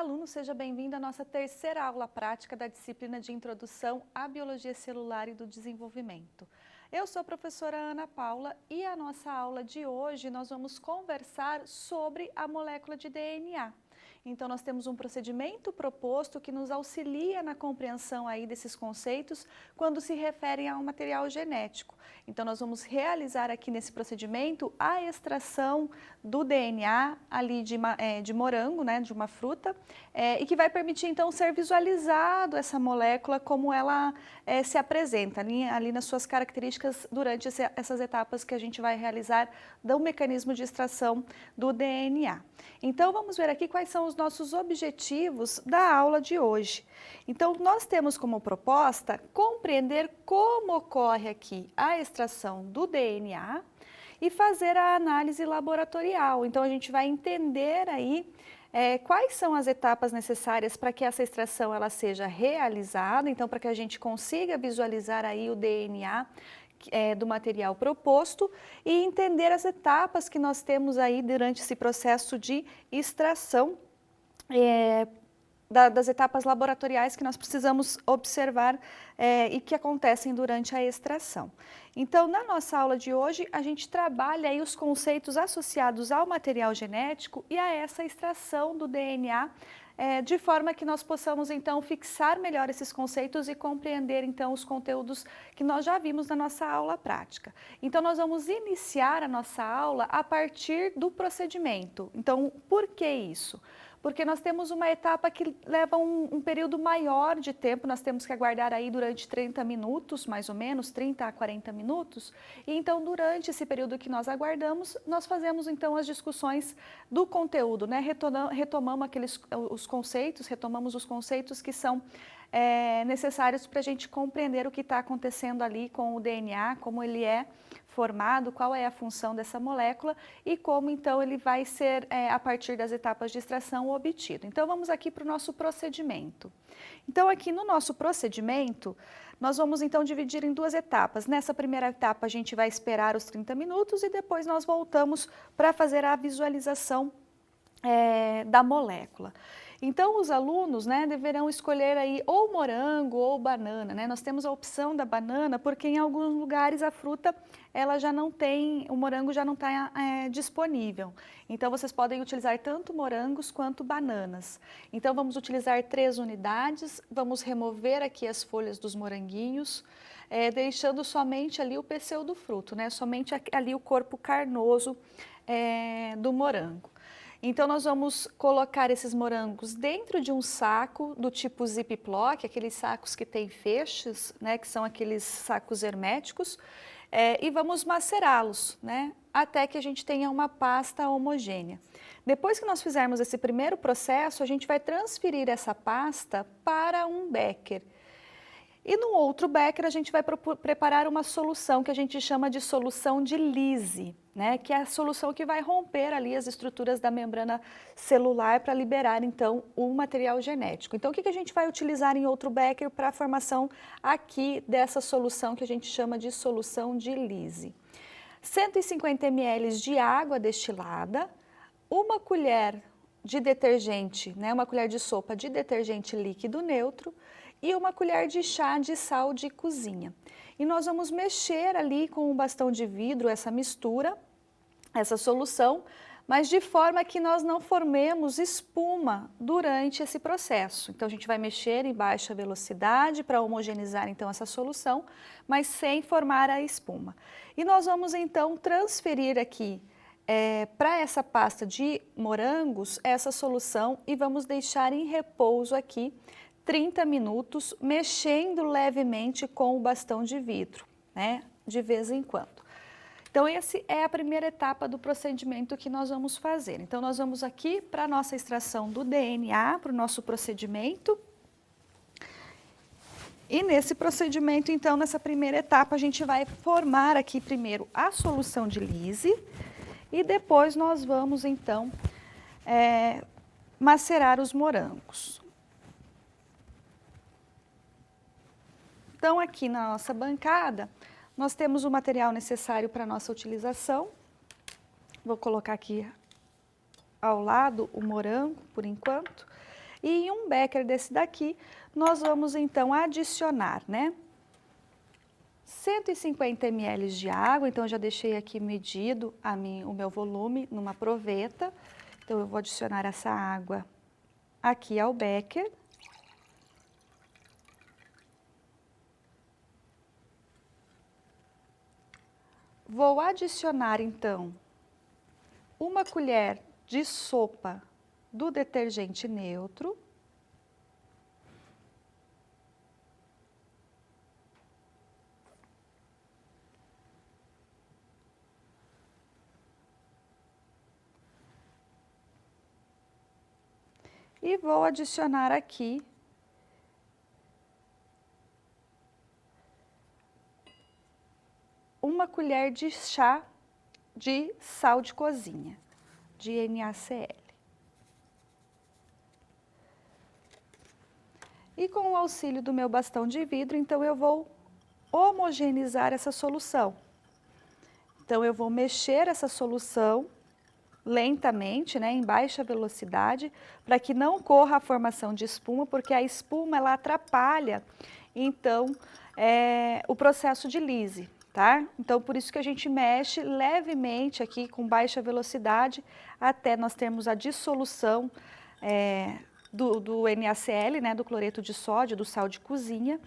aluno, seja bem-vindo à nossa terceira aula prática da disciplina de Introdução à Biologia Celular e do Desenvolvimento. Eu sou a professora Ana Paula e a nossa aula de hoje nós vamos conversar sobre a molécula de DNA. Então, nós temos um procedimento proposto que nos auxilia na compreensão aí desses conceitos quando se referem a um material genético. Então, nós vamos realizar aqui nesse procedimento a extração do DNA ali de morango, né, de uma fruta, e que vai permitir então ser visualizado essa molécula como ela se apresenta ali nas suas características durante essas etapas que a gente vai realizar do mecanismo de extração do DNA. Então, vamos ver aqui quais são os nossos objetivos da aula de hoje. Então, nós temos como proposta compreender como ocorre aqui a extração do DNA e fazer a análise laboratorial. Então, a gente vai entender aí quais são as etapas necessárias para que essa extração ela seja realizada, então para que a gente consiga visualizar aí o DNA do material proposto e entender as etapas que nós temos aí durante esse processo de extração das etapas laboratoriais que nós precisamos observar e que acontecem durante a extração. Então, na nossa aula de hoje, a gente trabalha aí os conceitos associados ao material genético e a essa extração do DNA, de forma que nós possamos, então, fixar melhor esses conceitos e compreender, então, os conteúdos que nós já vimos na nossa aula prática. Então, nós vamos iniciar a nossa aula a partir do procedimento. Então, por que isso? Porque nós temos uma etapa que leva um período maior de tempo, nós temos que aguardar aí durante 30 minutos, mais ou menos, 30 a 40 minutos, e então durante esse período que nós aguardamos, nós fazemos então as discussões do conteúdo, né? Retomamos os conceitos que são necessários para a gente compreender o que está acontecendo ali com o DNA, como ele é formado, qual é a função dessa molécula e como então ele vai ser, a partir das etapas de extração, obtido. Então vamos aqui para o nosso procedimento. Então aqui no nosso procedimento, nós vamos então dividir em duas etapas. Nessa primeira etapa a gente vai esperar os 30 minutos e depois nós voltamos para fazer a visualização da molécula. Então, os alunos, né, deverão escolher aí ou morango ou banana, né? Nós temos a opção da banana porque em alguns lugares a fruta, ela já não tem, o morango já não está disponível. Então, vocês podem utilizar tanto morangos quanto bananas. Então, vamos utilizar 3 unidades, vamos remover aqui as folhas dos moranguinhos, deixando somente ali o peceu do fruto, né? Somente ali o corpo carnoso do morango. Então, nós vamos colocar esses morangos dentro de um saco do tipo Ziploc, aqueles sacos que têm fechos, né, que são aqueles sacos herméticos, e vamos macerá-los, né, até que a gente tenha uma pasta homogênea. Depois que nós fizermos esse primeiro processo, a gente vai transferir essa pasta para um becker. E no outro becker a gente vai preparar uma solução que a gente chama de solução de Lise, né? Que é a solução que vai romper ali as estruturas da membrana celular para liberar então o material genético. Então o que a gente vai utilizar em outro becker para a formação aqui dessa solução que a gente chama de solução de Lise? 150 ml de água destilada, uma colher de detergente, né? Uma colher de sopa de detergente líquido neutro, e uma colher de chá de sal de cozinha. E nós vamos mexer ali com um bastão de vidro essa mistura, essa solução, mas de forma que nós não formemos espuma durante esse processo. Então a gente vai mexer em baixa velocidade para homogeneizar então essa solução, mas sem formar a espuma. E nós vamos então transferir aqui para essa pasta de morangos essa solução e vamos deixar em repouso aqui 30 minutos, mexendo levemente com o bastão de vidro, né, de vez em quando. Então, essa é a primeira etapa do procedimento que nós vamos fazer. Então, nós vamos aqui para a nossa extração do DNA, para o nosso procedimento. E nesse procedimento, então, nessa primeira etapa, a gente vai formar aqui primeiro a solução de Lise e depois nós vamos, então, macerar os morangos. Então, aqui na nossa bancada, nós temos o material necessário para a nossa utilização. Vou colocar aqui ao lado o morango, por enquanto. E em um becker desse daqui, nós vamos então adicionar, né? 150 ml de água, então eu já deixei aqui medido o meu volume numa proveta. Então eu vou adicionar essa água aqui ao becker. Vou adicionar então uma colher de sopa do detergente neutro. E vou adicionar aqui uma colher de chá de sal de cozinha, de NaCl. E com o auxílio do meu bastão de vidro, então eu vou homogeneizar essa solução. Então eu vou mexer essa solução lentamente, né, em baixa velocidade, para que não corra a formação de espuma, porque a espuma ela atrapalha, então, o processo de lise, tá? Então, por isso que a gente mexe levemente aqui, com baixa velocidade, até nós termos a dissolução do NaCl, né, do cloreto de sódio, do sal de cozinha,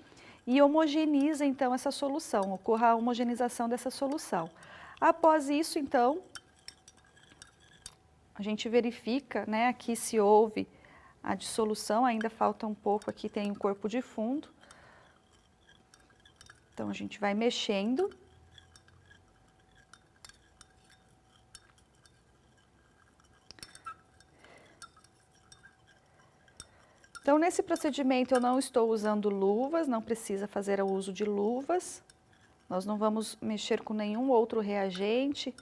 e homogeniza, então, essa solução, ocorra a homogeneização dessa solução. Após isso, então, a gente verifica, né, aqui se houve a dissolução, ainda falta um pouco, aqui tem o corpo de fundo. Então, a gente vai mexendo. Então, nesse procedimento eu não estou usando luvas, não precisa fazer o uso de luvas. Nós não vamos mexer com nenhum outro reagente,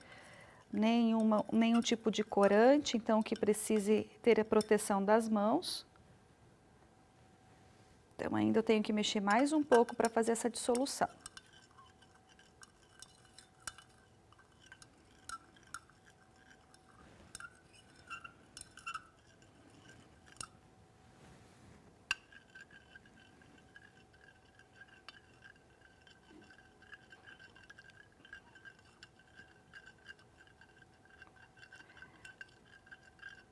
nenhum tipo de corante, então que precise ter a proteção das mãos. Então ainda eu tenho que mexer mais um pouco para fazer essa dissolução.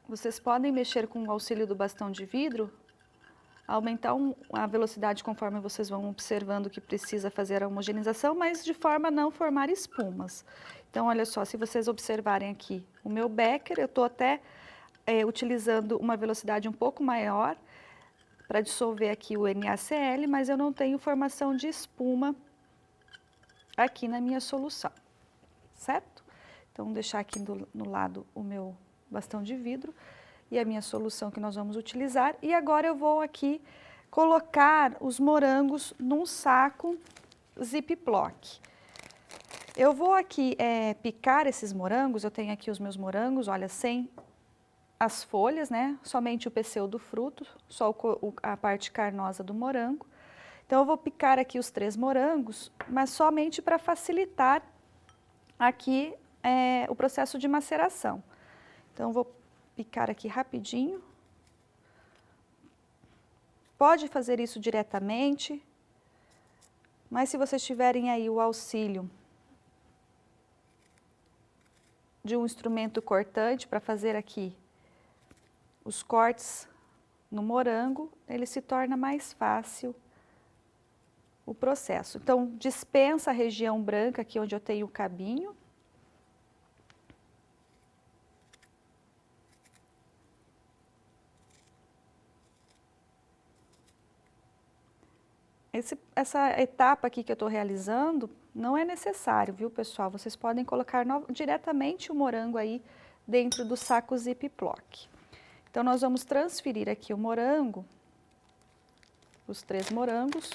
Vocês podem mexer com o auxílio do bastão de vidro, aumentar a velocidade conforme vocês vão observando que precisa fazer a homogeneização, mas de forma a não formar espumas. Então, olha só, se vocês observarem aqui o meu becker, eu estou até utilizando uma velocidade um pouco maior para dissolver aqui o NaCl, mas eu não tenho formação de espuma aqui na minha solução, certo? Então, vou deixar aqui no lado o meu bastão de vidro e a minha solução que nós vamos utilizar. E agora eu vou aqui colocar os morangos num saco Ziploc. Eu vou aqui picar esses morangos, eu tenho aqui os meus morangos, olha, sem as folhas, né? Somente o peceu do fruto, só a parte carnosa do morango. Então eu vou picar aqui os 3 morangos, mas somente para facilitar aqui o processo de maceração. Então, vou picar aqui rapidinho. Pode fazer isso diretamente, mas se vocês tiverem aí o auxílio de um instrumento cortante para fazer aqui os cortes no morango, ele se torna mais fácil o processo. Então, dispensa a região branca aqui onde eu tenho o cabinho. Essa etapa aqui que eu estou realizando não é necessário, viu, pessoal? Vocês podem colocar diretamente o morango aí dentro do saco Ziploc. Então, nós vamos transferir aqui o morango, os 3 morangos,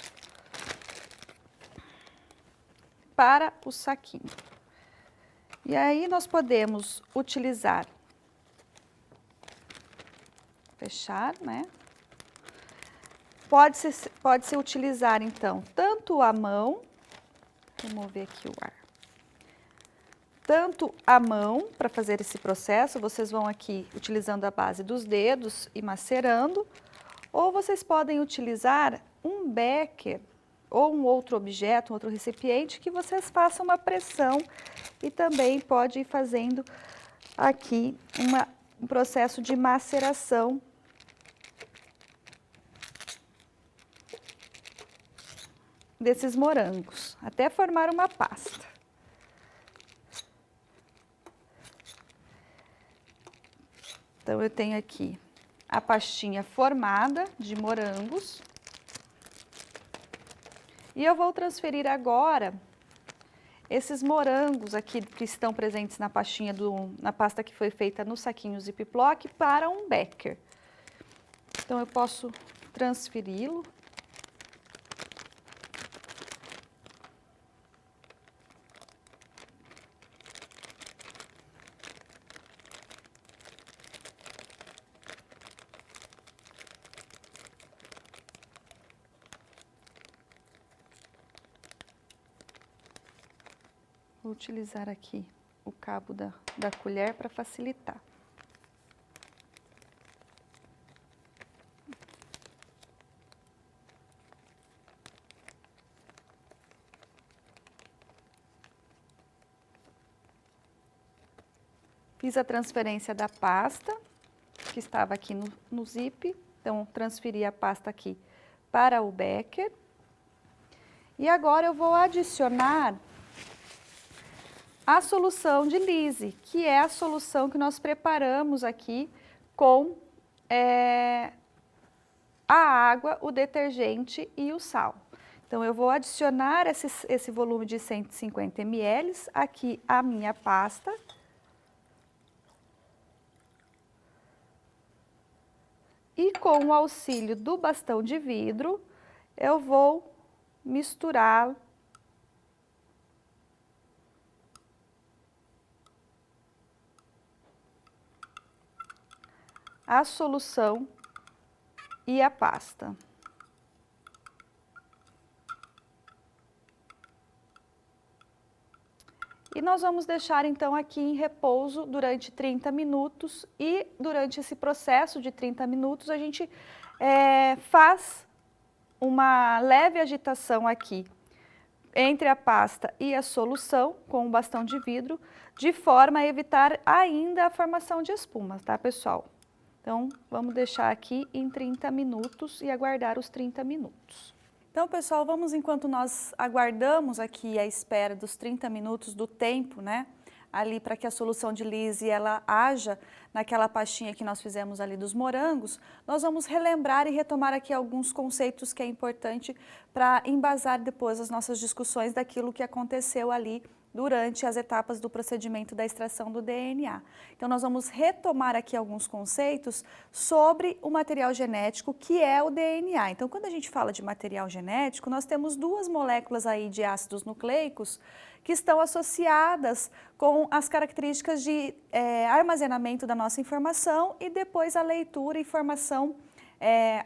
para o saquinho. E aí, nós podemos utilizar, fechar, né? Pode-se utilizar, então, tanto a mão, remover aqui o ar, tanto a mão para fazer esse processo, vocês vão aqui utilizando a base dos dedos e macerando, Ou vocês podem utilizar um becker ou um outro objeto, um outro recipiente, que vocês façam uma pressão e também pode ir fazendo aqui um processo de maceração desses morangos, até formar uma pasta. Então, eu tenho aqui a pastinha formada de morangos. E eu vou transferir agora esses morangos aqui que estão presentes na pastinha na pasta que foi feita no saquinho Ziploc para um becker. Então, eu posso transferi-lo. Vou utilizar aqui o cabo da colher para facilitar. Fiz a transferência da pasta, que estava aqui no zip, então transferi a pasta aqui para o becker. E agora eu vou adicionar a solução de Lise, que é a solução que nós preparamos aqui com a água, o detergente e o sal. Então, eu vou adicionar esse volume de 150 ml aqui à minha pasta. E com o auxílio do bastão de vidro, eu vou misturar a solução e a pasta. E nós vamos deixar então aqui em repouso durante 30 minutos e durante esse processo de 30 minutos a gente faz uma leve agitação aqui entre a pasta e a solução com o bastão de vidro, de forma a evitar ainda a formação de espuma, tá, pessoal? Então, vamos deixar aqui em 30 minutos e aguardar os 30 minutos. Então, pessoal, vamos enquanto nós aguardamos aqui a espera dos 30 minutos do tempo, né? Ali para que a solução de Lise ela haja naquela pastinha que nós fizemos ali dos morangos, nós vamos relembrar e retomar aqui alguns conceitos que é importante para embasar depois as nossas discussões daquilo que aconteceu ali durante as etapas do procedimento da extração do DNA. Então, nós vamos retomar aqui alguns conceitos sobre o material genético, que é o DNA. Então, quando a gente fala de material genético, nós temos duas moléculas aí de ácidos nucleicos que estão associadas com as características de armazenamento da nossa informação e depois a leitura e formação,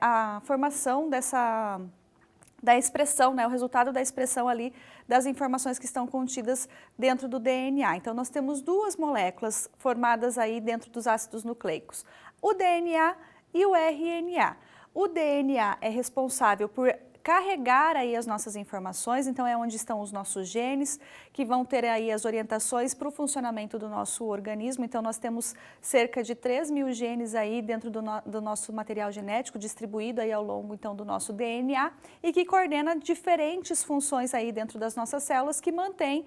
a formação da expressão, né, o resultado da expressão ali das informações que estão contidas dentro do DNA. Então, nós temos duas moléculas formadas aí dentro dos ácidos nucleicos, o DNA e o RNA. O DNA é responsável por carregar aí as nossas informações, então é onde estão os nossos genes, que vão ter aí as orientações para o funcionamento do nosso organismo. Então, nós temos cerca de 3.000 genes aí dentro do nosso material genético, distribuído aí ao longo, então, do nosso DNA, e que coordena diferentes funções aí dentro das nossas células, que mantém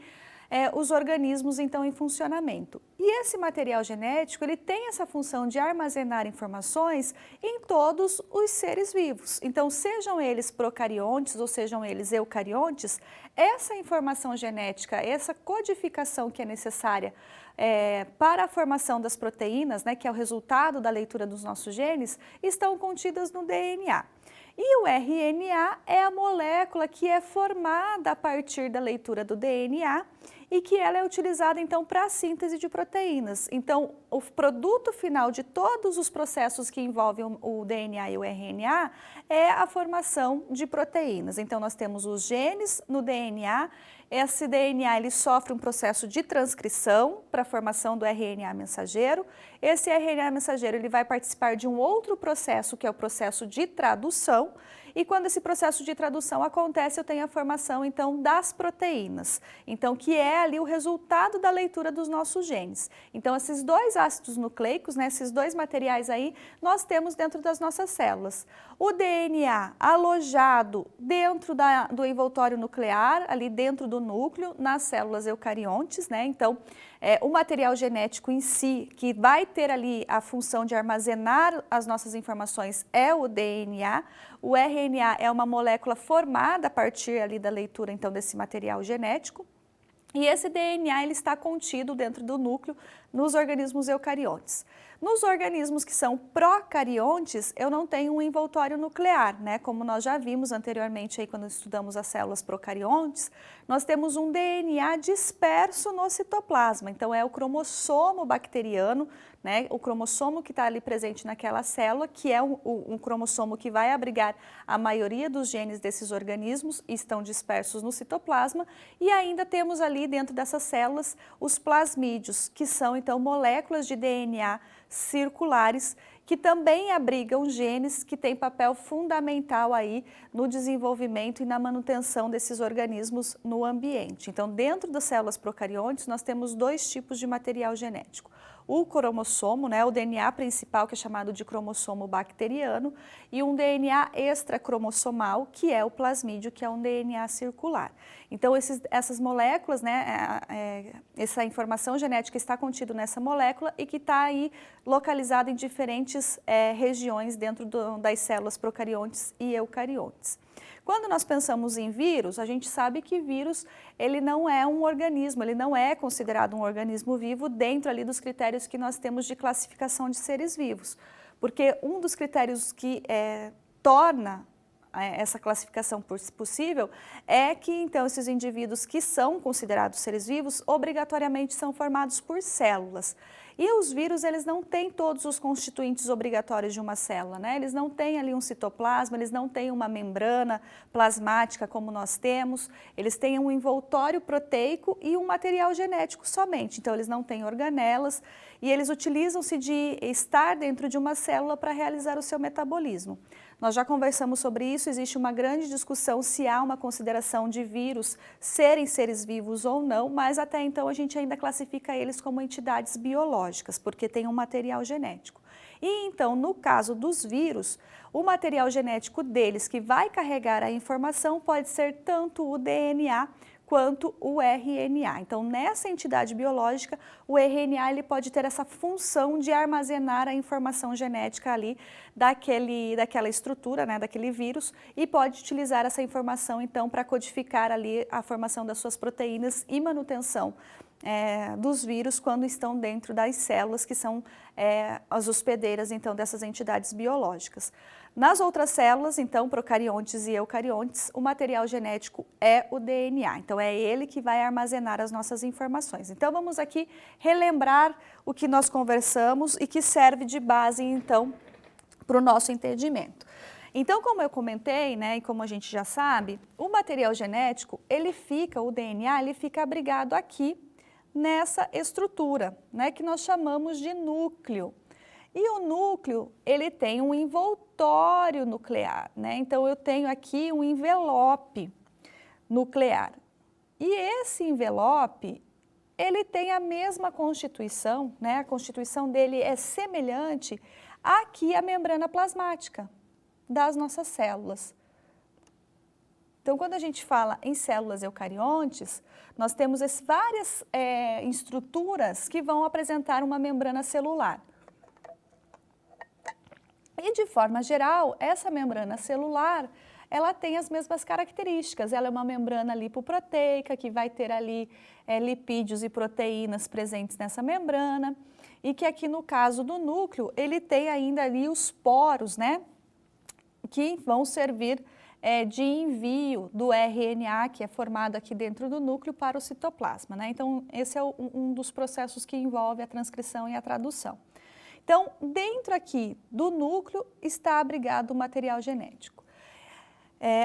os organismos, então, em funcionamento. E esse material genético, ele tem essa função de armazenar informações em todos os seres vivos. Então, sejam eles procariontes ou sejam eles eucariontes, essa informação genética, essa codificação que é necessária para a formação das proteínas, né, que é o resultado da leitura dos nossos genes, estão contidas no DNA. E o RNA é a molécula que é formada a partir da leitura do DNA e que ela é utilizada então para a síntese de proteínas. Então, o produto final de todos os processos que envolvem o DNA e o RNA é a formação de proteínas. Então, nós temos os genes no DNA, esse DNA ele sofre um processo de transcrição para a formação do RNA mensageiro. Esse RNA mensageiro ele vai participar de um outro processo, que é o processo de tradução. E quando esse processo de tradução acontece, eu tenho a formação, então, das proteínas. Então, que é ali o resultado da leitura dos nossos genes. Então, esses dois ácidos nucleicos, né, esses dois materiais aí, nós temos dentro das nossas células. O DNA alojado dentro do envoltório nuclear, ali dentro do núcleo, nas células eucariontes, né? Então, o material genético em si, que vai ter ali a função de armazenar as nossas informações, é o DNA. O RNA é uma molécula formada a partir ali da leitura, então, desse material genético. E esse DNA ele está contido dentro do núcleo nos organismos eucariontes. Nos organismos que são procariontes, eu não tenho um envoltório nuclear, né? Como nós já vimos anteriormente aí quando estudamos as células procariontes, nós temos um DNA disperso no citoplasma. Então é o cromossomo bacteriano, né? O cromossomo que está ali presente naquela célula, que é um cromossomo que vai abrigar a maioria dos genes desses organismos, e estão dispersos no citoplasma, e ainda temos ali dentro dessas células os plasmídeos, que são então moléculas de DNA circulares que também abrigam genes que têm papel fundamental aí no desenvolvimento e na manutenção desses organismos no ambiente. Então, dentro das células procariontes, nós temos dois tipos de material genético. O cromossomo, né, o DNA principal, que é chamado de cromossomo bacteriano, e um DNA extracromossomal, que é o plasmídio, que é um DNA circular. Então, essas moléculas, né, essa informação genética está contida nessa molécula e que está aí localizada em diferentes regiões dentro das células procariontes e eucariontes. Quando nós pensamos em vírus, a gente sabe que vírus ele não é um organismo, ele não é considerado um organismo vivo dentro ali dos critérios que nós temos de classificação de seres vivos. Porque um dos critérios que torna essa classificação possível é que então esses indivíduos que são considerados seres vivos obrigatoriamente são formados por células. E os vírus, eles não têm todos os constituintes obrigatórios de uma célula, né? Eles não têm ali um citoplasma, eles não têm uma membrana plasmática como nós temos, eles têm um envoltório proteico e um material genético somente. Então, eles não têm organelas e eles utilizam-se de estar dentro de uma célula para realizar o seu metabolismo. Nós já conversamos sobre isso, existe uma grande discussão se há uma consideração de vírus serem seres vivos ou não, mas até então a gente ainda classifica eles como entidades biológicas, porque tem um material genético. E então, no caso dos vírus, o material genético deles que vai carregar a informação pode ser tanto o DNA quanto o RNA. Então, nessa entidade biológica, o RNA ele pode ter essa função de armazenar a informação genética ali daquela estrutura, né, daquele vírus, e pode utilizar essa informação, então, para codificar ali a formação das suas proteínas e manutenção dos vírus quando estão dentro das células, que são as hospedeiras, então, dessas entidades biológicas. Nas outras células, então, procariontes e eucariontes, o material genético é o DNA. Então, é ele que vai armazenar as nossas informações. Então, vamos aqui relembrar o que nós conversamos e que serve de base, então, para o nosso entendimento. Então, como eu comentei, né, e como a gente já sabe, o material genético, o DNA, ele fica abrigado aqui nessa estrutura, né, que nós chamamos de núcleo. E o núcleo, ele tem um envoltório nuclear, né? Então, eu tenho aqui um envelope nuclear. E esse envelope, ele tem a mesma constituição, né? A constituição dele é semelhante aqui à membrana plasmática das nossas células. Então, quando a gente fala em células eucariontes, nós temos várias estruturas que vão apresentar uma membrana celular. E, de forma geral, essa membrana celular, ela tem as mesmas características. Ela é uma membrana lipoproteica, que vai ter ali lipídios e proteínas presentes nessa membrana, e que aqui no caso do núcleo, ele tem ainda ali os poros, né, que vão servir de envio do RNA, que é formado aqui dentro do núcleo, para o citoplasma, né? Então, esse é um dos processos que envolve a transcrição e a tradução. Então, dentro aqui do núcleo está abrigado o material genético,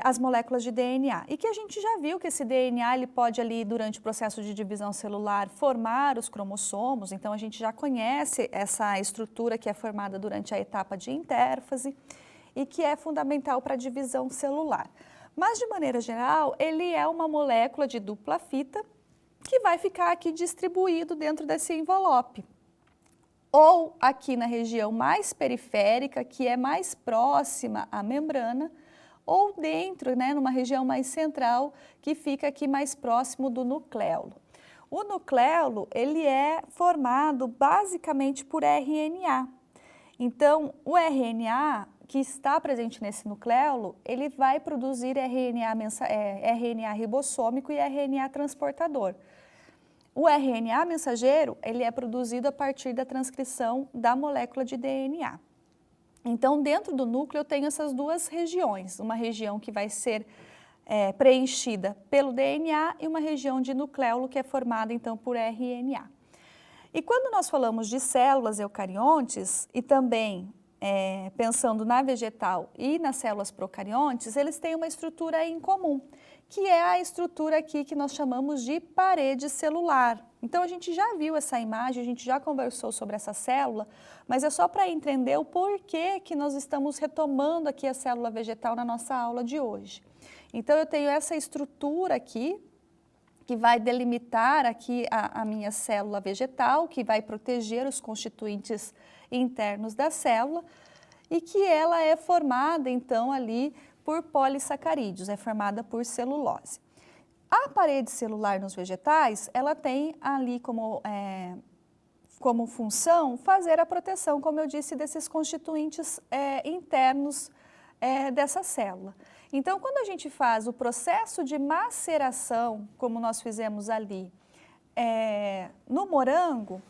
as moléculas de DNA. E que a gente já viu que esse DNA ele pode ali, durante o processo de divisão celular, formar os cromossomos. Então, a gente já conhece essa estrutura que é formada durante a etapa de intérfase e que é fundamental para a divisão celular. Mas, de maneira geral, ele é uma molécula de dupla fita que vai ficar aqui distribuído dentro desse envelope. Ou aqui na região mais periférica, que é mais próxima à membrana, ou dentro, né, numa região mais central, que fica aqui mais próximo do nucleolo. O nucleolo, ele é formado basicamente por RNA. Então, o RNA que está presente nesse nucleolo, ele vai produzir RNA ribossômico e RNA transportador. O RNA mensageiro, ele é produzido a partir da transcrição da molécula de DNA. Então, dentro do núcleo eu tenho essas duas regiões, uma região que vai ser preenchida pelo DNA e uma região de nucleolo que é formada então por RNA. E quando nós falamos de células eucariontes e também pensando na vegetal e nas células procariontes, eles têm uma estrutura em comum, que é a estrutura aqui que nós chamamos de parede celular. Então, a gente já viu essa imagem, a gente já conversou sobre essa célula, mas é só para entender o porquê que nós estamos retomando aqui a célula vegetal na nossa aula de hoje. Então, eu tenho essa estrutura aqui, que vai delimitar aqui a minha célula vegetal, que vai proteger os constituintes internos da célula, e que ela é formada, então, ali por polissacarídeos, é formada por celulose. A parede celular nos vegetais, ela tem ali como função fazer a proteção, como eu disse, desses constituintes internos dessa célula. Então, quando a gente faz o processo de maceração, como nós fizemos ali no morango,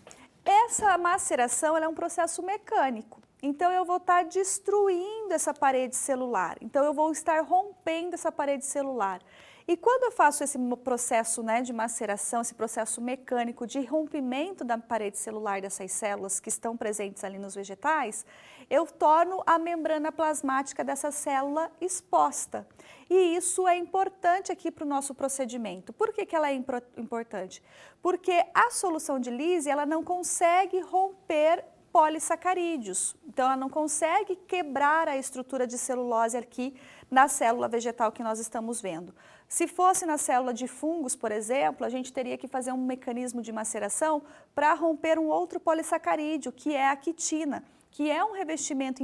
essa maceração ela é um processo mecânico. Então, eu vou estar destruindo essa parede celular. Então, eu vou estar rompendo essa parede celular. E quando eu faço esse processo de maceração, esse processo mecânico de rompimento da parede celular dessas células que estão presentes ali nos vegetais, eu torno a membrana plasmática dessa célula exposta. E isso é importante aqui para o nosso procedimento. Por que ela é importante? Porque a solução de Lise, ela não consegue romper polissacarídeos. Então, ela não consegue quebrar a estrutura de celulose aqui na célula vegetal que nós estamos vendo. Se fosse na célula de fungos, por exemplo, a gente teria que fazer um mecanismo de maceração para romper um outro polissacarídeo, que é a quitina, que é um revestimento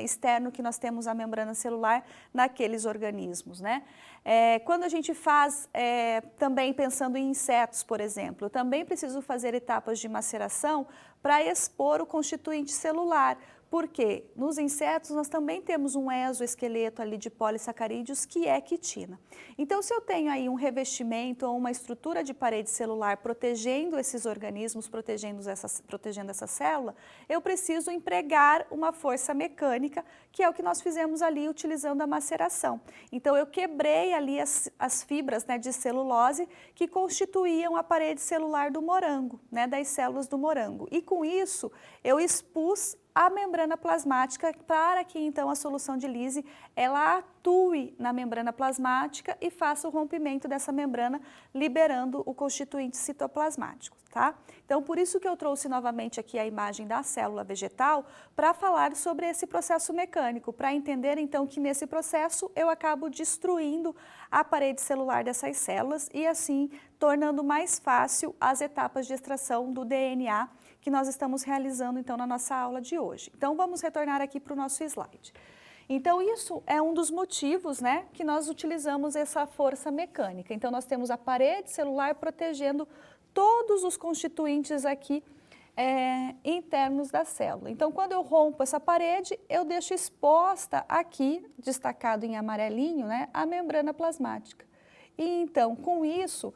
externo que nós temos à membrana celular naqueles organismos, né? Quando a gente faz, também pensando em insetos, por exemplo, eu também preciso fazer etapas de maceração para expor o constituinte celular, porque nos insetos nós também temos um exoesqueleto ali de polissacarídeos que é quitina. Então, se eu tenho aí um revestimento ou uma estrutura de parede celular protegendo esses organismos, protegendo essa célula, eu preciso empregar uma força mecânica, que é o que nós fizemos ali utilizando a maceração. Então, eu quebrei ali as fibras de celulose que constituíam a parede celular do morango, das células do morango. E com isso, eu expus a membrana plasmática para que então a solução de Lise ela atue na membrana plasmática e faça o rompimento dessa membrana, liberando o constituinte citoplasmático, tá? Então, por isso que eu trouxe novamente aqui a imagem da célula vegetal para falar sobre esse processo mecânico, para entender então que nesse processo eu acabo destruindo a parede celular dessas células e assim tornando mais fácil as etapas de extração do DNA que nós estamos realizando então na nossa aula de hoje. Então, vamos retornar aqui para o nosso slide. Então, isso é um dos motivos, que nós utilizamos essa força mecânica. Então, nós temos a parede celular protegendo todos os constituintes aqui internos da célula. Então, quando eu rompo essa parede, eu deixo exposta aqui, destacado em amarelinho, a membrana plasmática. E então, com isso,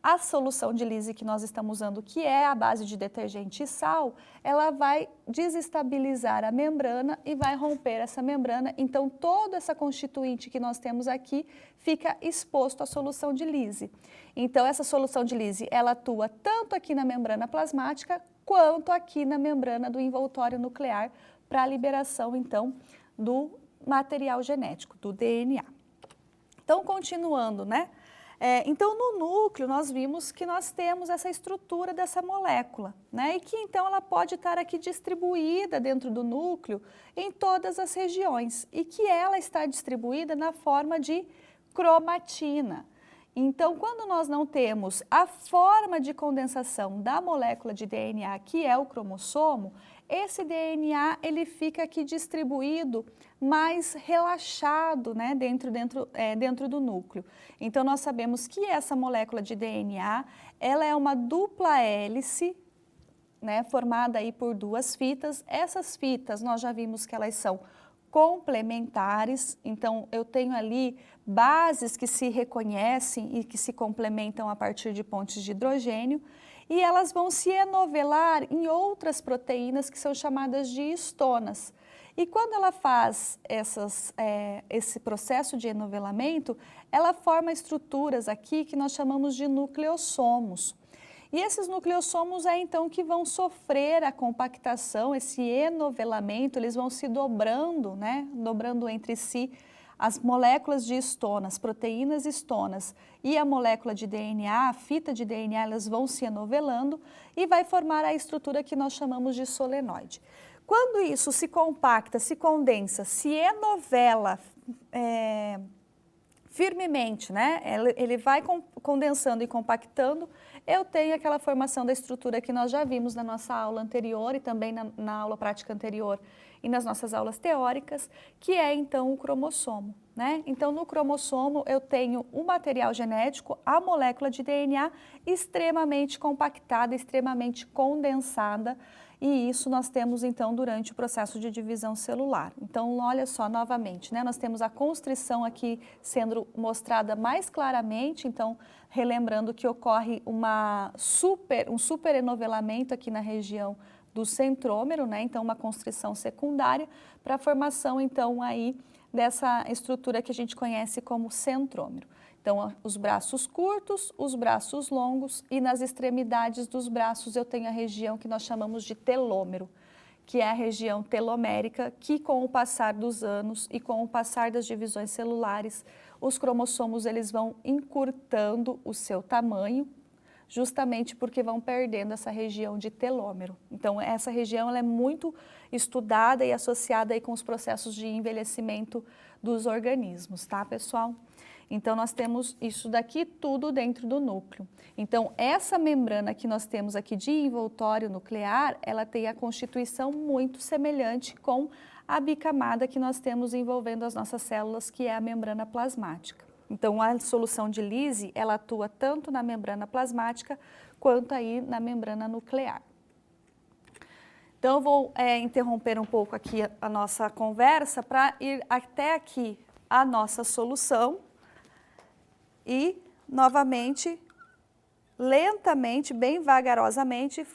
a solução de Lise que nós estamos usando, que é a base de detergente e sal, ela vai desestabilizar a membrana e vai romper essa membrana. Então, toda essa constituinte que nós temos aqui fica exposto à solução de Lise. Então, essa solução de Lise, ela atua tanto aqui na membrana plasmática, quanto aqui na membrana do envoltório nuclear, para a liberação, então, do material genético, do DNA. Então, continuando, né? Então, no núcleo, nós vimos que nós temos essa estrutura dessa molécula, né? E que, então, ela pode estar aqui distribuída dentro do núcleo em todas as regiões e que ela está distribuída na forma de cromatina. Então, quando nós não temos a forma de condensação da molécula de DNA, que é o cromossomo, esse DNA ele fica aqui distribuído mais relaxado, né, dentro do núcleo. Então, nós sabemos que essa molécula de DNA, ela é uma dupla hélice, né, formada aí por duas fitas. Essas fitas, nós já vimos que elas são complementares, então eu tenho ali bases que se reconhecem e que se complementam a partir de pontes de hidrogênio, e elas vão se enovelar em outras proteínas que são chamadas de histonas. E quando ela faz esse processo de enovelamento, ela forma estruturas aqui que nós chamamos de nucleossomos. E esses nucleossomos é então que vão sofrer a compactação, esse enovelamento, eles vão se dobrando, né? Dobrando entre si as moléculas de histonas, proteínas histonas e a molécula de DNA, a fita de DNA, elas vão se enovelando e vai formar a estrutura que nós chamamos de solenoide. Quando isso se compacta, se condensa, se enovela firmemente, né? Ele vai condensando e compactando, eu tenho aquela formação da estrutura que nós já vimos na nossa aula anterior e também na aula prática anterior e nas nossas aulas teóricas, que é então o cromossomo, né? Então, no cromossomo eu tenho o material genético, a molécula de DNA extremamente compactada, extremamente condensada, e isso nós temos então durante o processo de divisão celular. Então, olha só, novamente, né? Nós temos a constrição aqui sendo mostrada mais claramente, então, relembrando que ocorre um super enovelamento aqui na região do centrômero, né? Então, uma constrição secundária para a formação, então, aí dessa estrutura que a gente conhece como centrômero. Então, os braços curtos, os braços longos e nas extremidades dos braços eu tenho a região que nós chamamos de telômero, que é a região telomérica que com o passar dos anos e com o passar das divisões celulares, os cromossomos eles vão encurtando o seu tamanho, justamente porque vão perdendo essa região de telômero. Então, essa região ela é muito estudada e associada aí com os processos de envelhecimento dos organismos, tá, pessoal? Então, nós temos isso daqui tudo dentro do núcleo. Então, essa membrana que nós temos aqui de envoltório nuclear, ela tem a constituição muito semelhante com a bicamada que nós temos envolvendo as nossas células, que é a membrana plasmática. Então, a solução de Lise, ela atua tanto na membrana plasmática quanto aí na membrana nuclear. Então, eu vou interromper um pouco aqui a nossa conversa para ir até aqui a nossa solução e, novamente, lentamente, bem vagarosamente,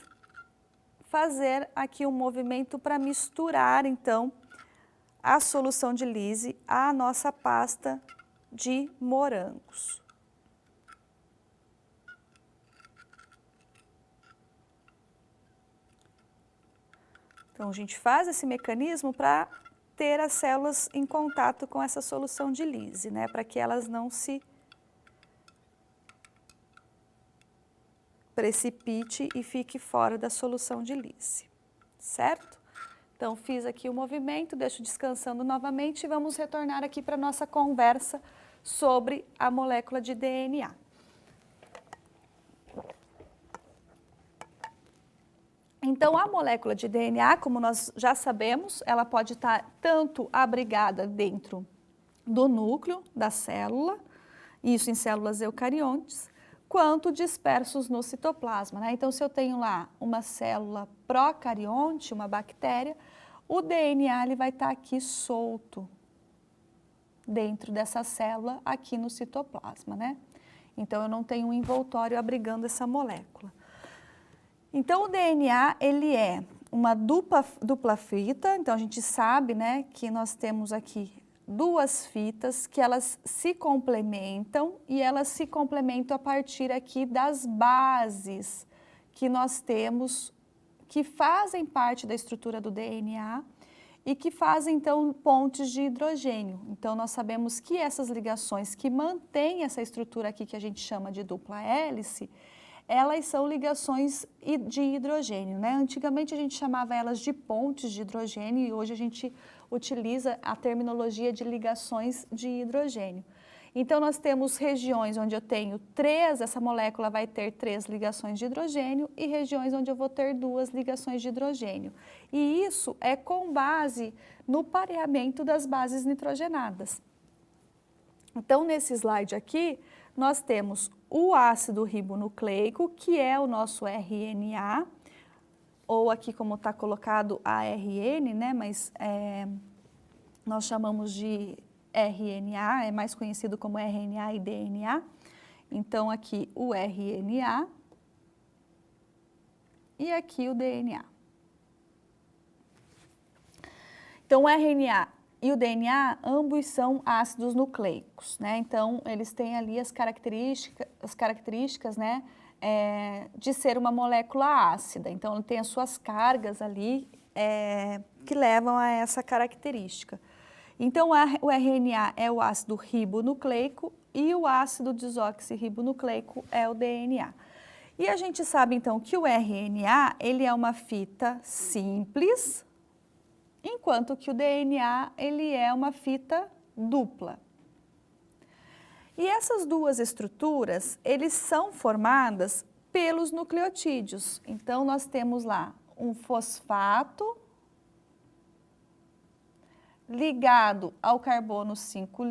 fazer aqui um movimento para misturar, então, a solução de Lise à nossa pasta de morangos. Então, a gente faz esse mecanismo para ter as células em contato com essa solução de Lise, né? Para que elas não se precipite e fique fora da solução de Lise, certo? Então, fiz aqui o movimento, deixo descansando novamente e vamos retornar aqui para a nossa conversa sobre a molécula de DNA. Então, a molécula de DNA, como nós já sabemos, ela pode estar tanto abrigada dentro do núcleo da célula, isso em células eucariontes, quanto dispersos no citoplasma, né? Então, se eu tenho lá uma célula procarionte, uma bactéria, o DNA ele vai estar aqui solto dentro dessa célula aqui no citoplasma, né? Então, eu não tenho um envoltório abrigando essa molécula. Então, o DNA, ele é uma dupla fita, então a gente sabe, né, que nós temos aqui duas fitas que elas se complementam e elas se complementam a partir aqui das bases que nós temos, que fazem parte da estrutura do DNA e que fazem, então, pontes de hidrogênio. Então, nós sabemos que essas ligações que mantêm essa estrutura aqui, que a gente chama de dupla hélice, elas são ligações de hidrogênio, né? Antigamente a gente chamava elas de pontes de hidrogênio e hoje a gente utiliza a terminologia de ligações de hidrogênio. Então, nós temos regiões onde eu tenho essa molécula vai ter 3 ligações de hidrogênio e regiões onde eu vou ter 2 ligações de hidrogênio. E isso é com base no pareamento das bases nitrogenadas. Então, nesse slide aqui, nós temos o ácido ribonucleico, que é o nosso RNA, ou aqui como está colocado ARN, né, mas nós chamamos de RNA, é mais conhecido como RNA e DNA. Então, aqui o RNA e aqui o DNA. Então, o RNA e o DNA, ambos são ácidos nucleicos, né? Então, eles têm ali as características, né, de ser uma molécula ácida. Então, ele tem as suas cargas ali que levam a essa característica. Então, o RNA é o ácido ribonucleico e o ácido desoxirribonucleico é o DNA. E a gente sabe, então, que o RNA, ele é uma fita simples, enquanto que o DNA, ele é uma fita dupla. E essas duas estruturas, eles são formadas pelos nucleotídeos. Então, nós temos lá um fosfato ligado ao carbono 5'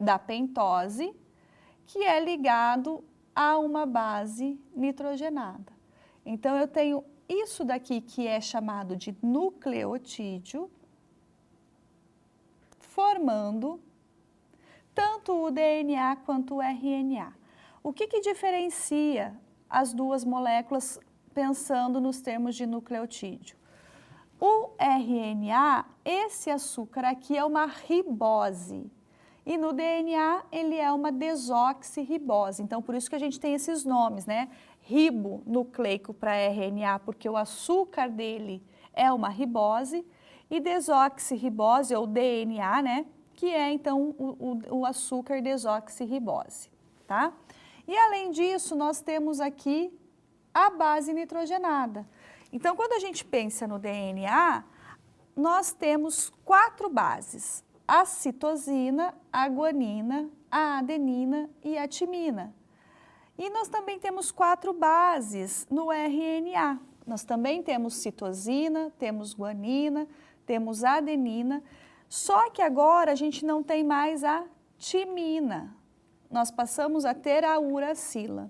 da pentose, que é ligado a uma base nitrogenada. Então, eu tenho isso daqui que é chamado de nucleotídeo, formando tanto o DNA quanto o RNA. O que diferencia as duas moléculas pensando nos termos de nucleotídeo? O RNA, esse açúcar aqui é uma ribose. E no DNA, ele é uma desoxirribose. Então, por isso que a gente tem esses nomes, né? Ribonucleico para RNA, porque o açúcar dele é uma ribose. E desoxirribose, ou DNA, né? Que é, então, o açúcar desoxirribose, tá? E, além disso, nós temos aqui a base nitrogenada. Então, quando a gente pensa no DNA, nós temos 4 bases: a citosina, a guanina, a adenina e a timina. E nós também temos 4 bases no RNA. Nós também temos citosina, temos guanina, temos adenina, só que agora a gente não tem mais a timina. Nós passamos a ter a uracila.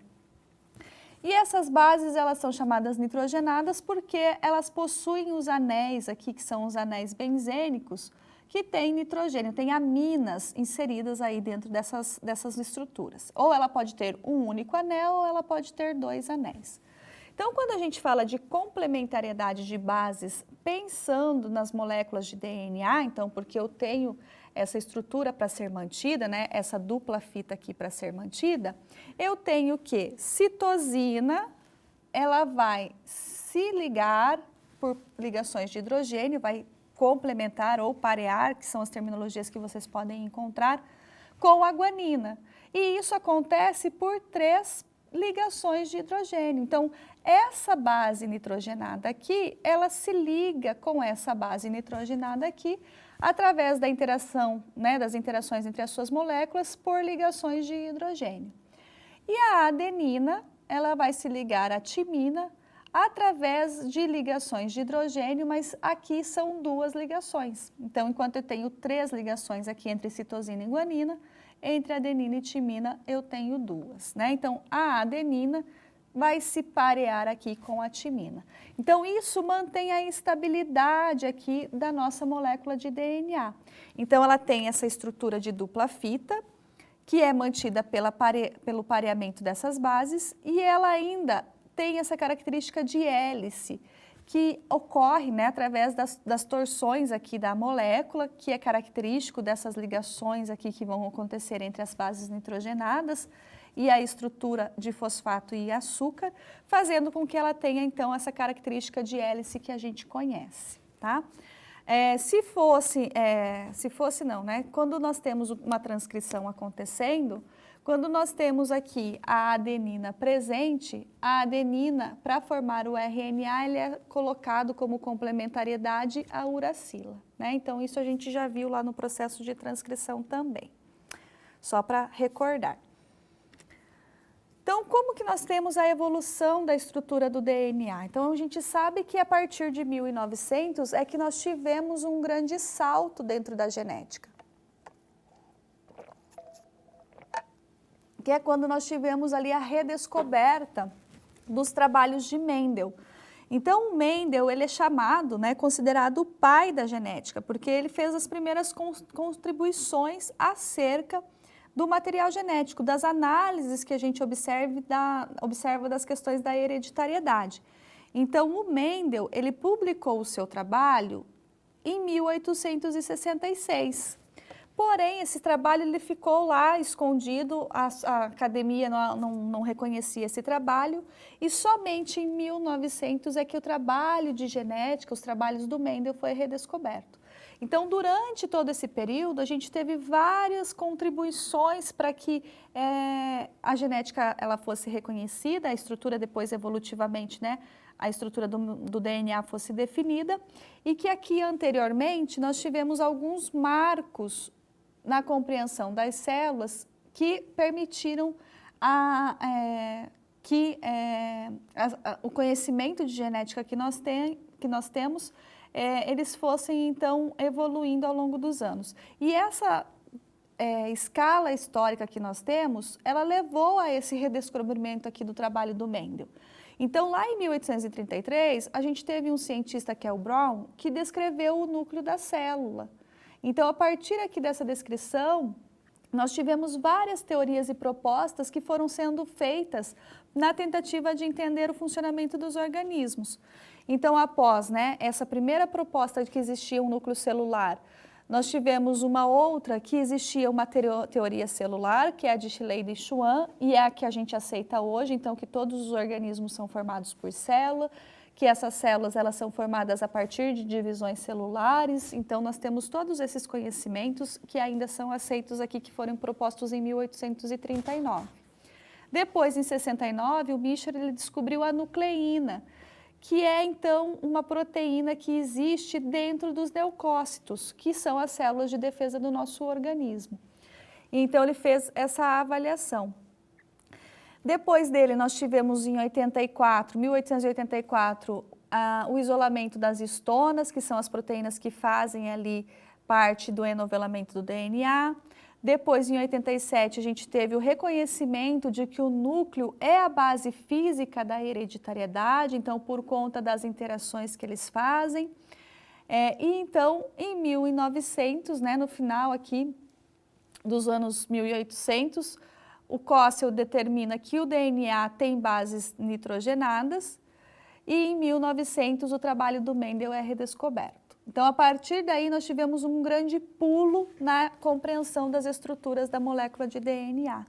E essas bases, elas são chamadas nitrogenadas porque elas possuem os anéis aqui, que são os anéis benzênicos, que têm nitrogênio, tem aminas inseridas aí dentro dessas estruturas. Ou ela pode ter um único anel, ou ela pode ter 2 anéis. Então, quando a gente fala de complementariedade de bases, pensando nas moléculas de DNA, então, porque eu tenho essa estrutura para ser mantida, né, essa dupla fita aqui para ser mantida, eu tenho que citosina, ela vai se ligar por ligações de hidrogênio, vai complementar ou parear, que são as terminologias que vocês podem encontrar, com a guanina. E isso acontece por 3 ligações de hidrogênio. Então, essa base nitrogenada aqui, ela se liga com essa base nitrogenada aqui, através da interação, né, das interações entre as suas moléculas por ligações de hidrogênio. E a adenina, ela vai se ligar à timina através de ligações de hidrogênio, mas aqui são 2 ligações. Então, enquanto eu tenho 3 ligações aqui entre citosina e guanina, entre adenina e timina eu tenho 2, né? Então, a adenina vai se parear aqui com a timina. Então, isso mantém a estabilidade aqui da nossa molécula de DNA. Então, ela tem essa estrutura de dupla fita, que é mantida pelo pareamento dessas bases, e ela ainda tem essa característica de hélice, que ocorre, né, através das torções aqui da molécula, que é característico dessas ligações aqui que vão acontecer entre as bases nitrogenadas e a estrutura de fosfato e açúcar, fazendo com que ela tenha, então, essa característica de hélice que a gente conhece, tá? Se fosse não, né? Quando nós temos uma transcrição acontecendo, quando nós temos aqui a adenina presente, a adenina, para formar o RNA, ele é colocado como complementariedade à uracila, né? Então, isso a gente já viu lá no processo de transcrição também, só para recordar. Então, como que nós temos a evolução da estrutura do DNA? Então, a gente sabe que a partir de 1900 é que nós tivemos um grande salto dentro da genética. Que é quando nós tivemos ali a redescoberta dos trabalhos de Mendel. Então, o Mendel, ele é chamado, né, considerado o pai da genética, porque ele fez as primeiras contribuições acerca do material genético, das análises que a gente observa das questões da hereditariedade. Então, o Mendel, ele publicou o seu trabalho em 1866. Porém, esse trabalho ele ficou lá escondido, a academia não reconhecia esse trabalho, e somente em 1900 é que o trabalho de genética, os trabalhos do Mendel foi redescoberto. Então, durante todo esse período, a gente teve várias contribuições para que a genética ela fosse reconhecida, a estrutura depois evolutivamente, né, a estrutura do DNA fosse definida, e que aqui anteriormente nós tivemos alguns marcos na compreensão das células que permitiram o conhecimento de genética que nós temos, eles fossem, então, evoluindo ao longo dos anos. E essa escala histórica que nós temos, ela levou a esse redescobrimento aqui do trabalho do Mendel. Então, lá em 1833, a gente teve um cientista, que é o Brown, que descreveu o núcleo da célula. Então, a partir aqui dessa descrição, nós tivemos várias teorias e propostas que foram sendo feitas na tentativa de entender o funcionamento dos organismos. Então, após, né, essa primeira proposta de que existia um núcleo celular, nós tivemos uma outra que existia uma teoria celular, que é a de Shilley e Schwann, e é a que a gente aceita hoje, então que todos os organismos são formados por célula, que essas células elas são formadas a partir de divisões celulares. Então, nós temos todos esses conhecimentos que ainda são aceitos aqui, que foram propostos em 1839. Depois, em 69, o Michel ele descobriu a nucleína, que é, então, uma proteína que existe dentro dos leucócitos, que são as células de defesa do nosso organismo. Então, ele fez essa avaliação. Depois dele, nós tivemos em 1884, o isolamento das histonas, que são as proteínas que fazem ali parte do enovelamento do DNA. Depois, em 87, a gente teve o reconhecimento de que o núcleo é a base física da hereditariedade, então, por conta das interações que eles fazem. E então, em 1900, né, no final aqui dos anos 1800, o Kossel determina que o DNA tem bases nitrogenadas, e em 1900 o trabalho do Mendel é redescoberto. Então, a partir daí, nós tivemos um grande pulo na compreensão das estruturas da molécula de DNA.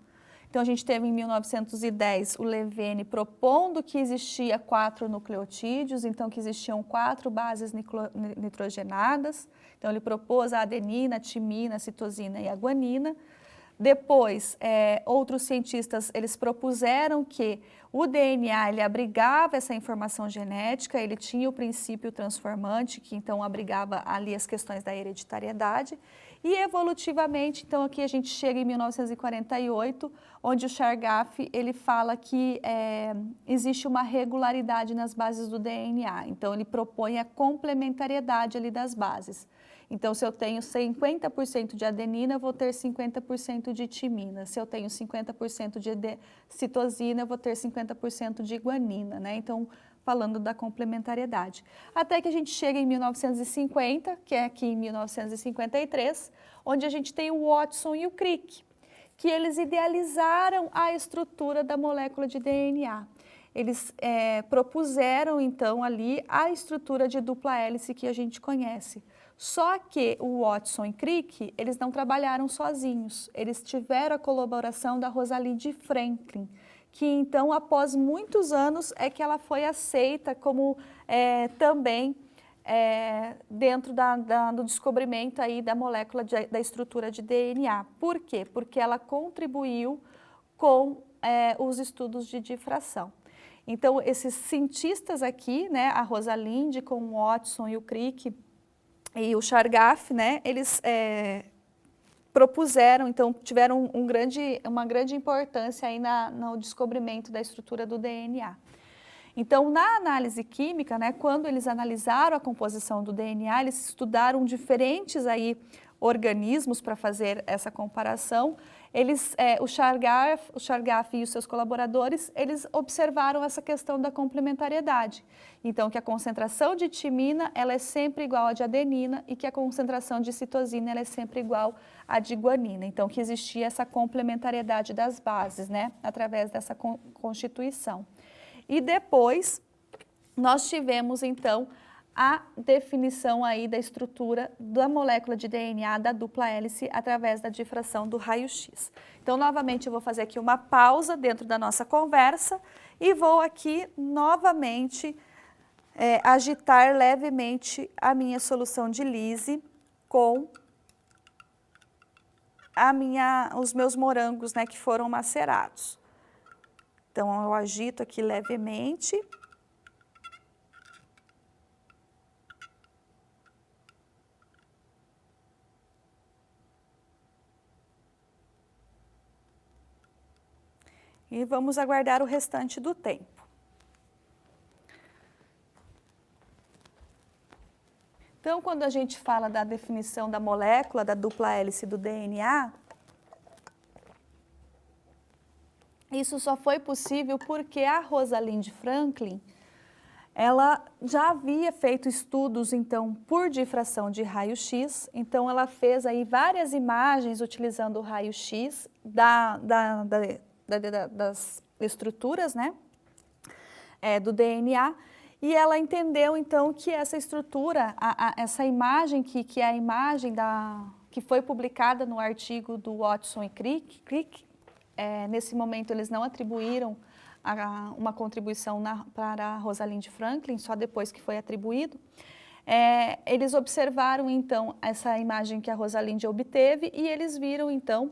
Então, a gente teve em 1910 o Levene propondo que existia 4 nucleotídeos, então que existiam 4 bases nitrogenadas. Então, ele propôs a adenina, a timina, a citosina e a guanina. Depois, outros cientistas, eles propuseram que o DNA, ele abrigava essa informação genética, ele tinha o princípio transformante, que então abrigava ali as questões da hereditariedade, e evolutivamente, então aqui a gente chega em 1948, onde o Chargaff, ele fala que existe uma regularidade nas bases do DNA, então ele propõe a complementariedade ali das bases. Então, se eu tenho 50% de adenina, eu vou ter 50% de timina. Se eu tenho 50% de citosina, eu vou ter 50% de guanina, né? Então, falando da complementariedade. Até que a gente chega em 1950, que é aqui em 1953, onde a gente tem o Watson e o Crick, que eles idealizaram a estrutura da molécula de DNA. Eles propuseram, então, ali a estrutura de dupla hélice que a gente conhece. Só que o Watson e Crick, eles não trabalharam sozinhos, eles tiveram a colaboração da Rosalind Franklin, que então, após muitos anos, é que ela foi aceita como também dentro do descobrimento aí da molécula da estrutura de DNA. Por quê? Porque ela contribuiu com os estudos de difração. Então, esses cientistas aqui, né, a Rosalind com o Watson e o Crick e o Chargaff, né, eles propuseram, então tiveram uma grande importância aí no descobrimento da estrutura do DNA. Então, na análise química, né, quando eles analisaram a composição do DNA, eles estudaram diferentes aí organismos para fazer essa comparação. O Chargaff e os seus colaboradores, eles observaram essa questão da complementariedade. Então, que a concentração de timina ela é sempre igual à de adenina e que a concentração de citosina ela é sempre igual à de guanina. Então, que existia essa complementariedade das bases, né, através dessa constituição. E depois, nós tivemos, então, a definição aí da estrutura da molécula de DNA da dupla hélice através da difração do raio-x. Então, novamente, eu vou fazer aqui uma pausa dentro da nossa conversa e vou aqui, novamente, agitar levemente a minha solução de Lise com os meus morangos, né, que foram macerados. Então, eu agito aqui levemente. E vamos aguardar o restante do tempo. Então, quando a gente fala da definição da molécula, da dupla hélice do DNA, isso só foi possível porque a Rosalind Franklin, ela já havia feito estudos, então, por difração de raio-x, então ela fez aí várias imagens utilizando o raio-x das estruturas, né, do DNA, e ela entendeu, então, que essa estrutura, essa imagem que é a imagem que foi publicada no artigo do Watson e Crick, nesse momento eles não atribuíram uma contribuição para a Rosalind Franklin, só depois que foi atribuído. Eles observaram, então, essa imagem que a Rosalind obteve e eles viram, então,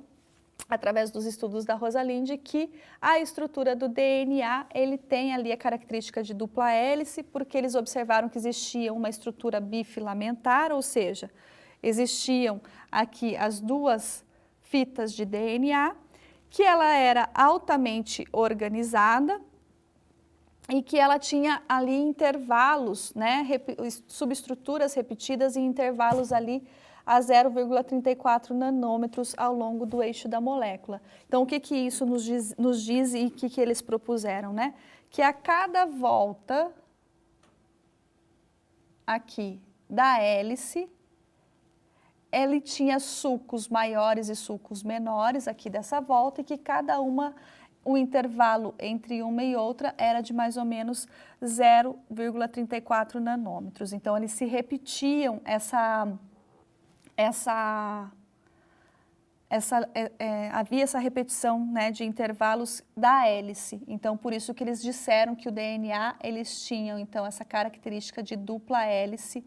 através dos estudos da Rosalind, que a estrutura do DNA, ele tem ali a característica de dupla hélice, porque eles observaram que existia uma estrutura bifilamentar, ou seja, existiam aqui as duas fitas de DNA, que ela era altamente organizada e que ela tinha ali intervalos, né, subestruturas repetidas em intervalos ali a 0,34 nanômetros ao longo do eixo da molécula. Então, o que isso nos diz e o que eles propuseram, né? Que a cada volta aqui da hélice, ele tinha sulcos maiores e sulcos menores aqui dessa volta e que cada o intervalo entre uma e outra era de mais ou menos 0,34 nanômetros. Então, eles se repetiam havia essa repetição, né, de intervalos da hélice. Então, por isso que eles disseram que o DNA, eles tinham, então, essa característica de dupla hélice,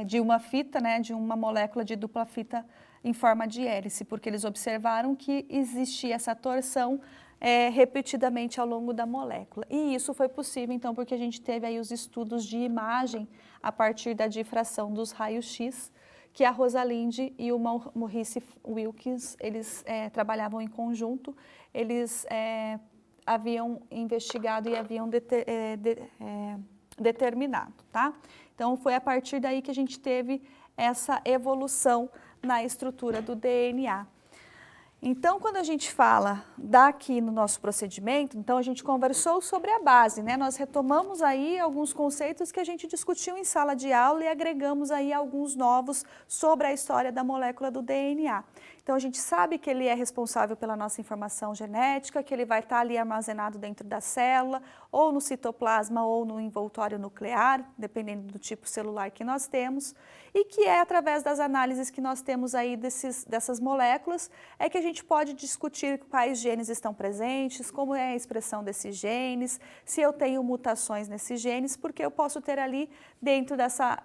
de uma fita, né, de uma molécula de dupla fita em forma de hélice, porque eles observaram que existia essa torção repetidamente ao longo da molécula. E isso foi possível, então, porque a gente teve aí os estudos de imagem a partir da difração dos raios-x, que a Rosalind e o Maurice Wilkins, eles trabalhavam em conjunto, eles haviam investigado e haviam determinado, tá? Então, foi a partir daí que a gente teve essa evolução na estrutura do DNA. Então, quando a gente fala daqui no nosso procedimento, então a gente conversou sobre a base, né? Nós retomamos aí alguns conceitos que a gente discutiu em sala de aula e agregamos aí alguns novos sobre a história da molécula do DNA. Então, a gente sabe que ele é responsável pela nossa informação genética, que ele vai estar ali armazenado dentro da célula, ou no citoplasma, ou no envoltório nuclear, dependendo do tipo celular que nós temos, e que é através das análises que nós temos aí dessas moléculas, é que a gente pode discutir quais genes estão presentes, como é a expressão desses genes, se eu tenho mutações nesses genes, porque eu posso ter ali, dentro dessa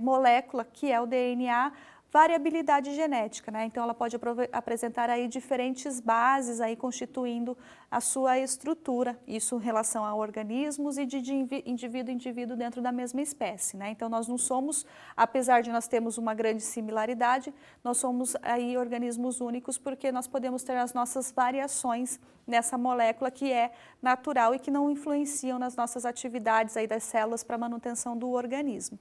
molécula, que é o DNA, variabilidade genética, né? Então ela pode apresentar aí diferentes bases aí constituindo a sua estrutura, isso em relação a organismos e de indivíduo em indivíduo dentro da mesma espécie, né? Então nós não somos, apesar de nós termos uma grande similaridade, nós somos aí organismos únicos porque nós podemos ter as nossas variações nessa molécula que é natural e que não influenciam nas nossas atividades aí das células para a manutenção do organismo.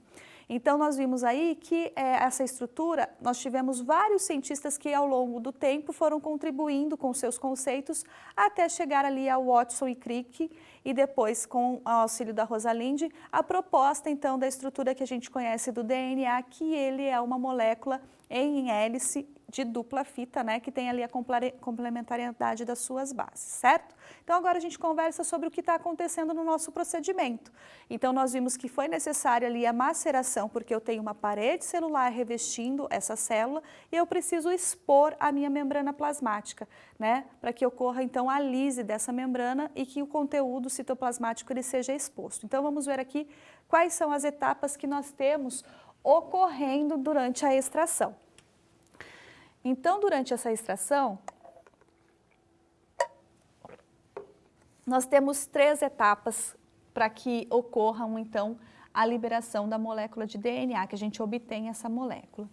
Então, nós vimos aí que essa estrutura, nós tivemos vários cientistas que ao longo do tempo foram contribuindo com seus conceitos até chegar ali ao Watson e Crick e depois, com o auxílio da Rosalind, a proposta então da estrutura que a gente conhece do DNA, que ele é uma molécula em hélice de dupla fita, né, que tem ali a complementariedade das suas bases, certo? Então agora a gente conversa sobre o que está acontecendo no nosso procedimento. Então nós vimos que foi necessária ali a maceração, porque eu tenho uma parede celular revestindo essa célula e eu preciso expor a minha membrana plasmática, né, para que ocorra então a lise dessa membrana e que o conteúdo citoplasmático ele seja exposto. Então vamos ver aqui quais são as etapas que nós temos ocorrendo durante a extração. Então, durante essa extração, nós temos 3 etapas para que ocorram, então, a liberação da molécula de DNA, que a gente obtém essa molécula.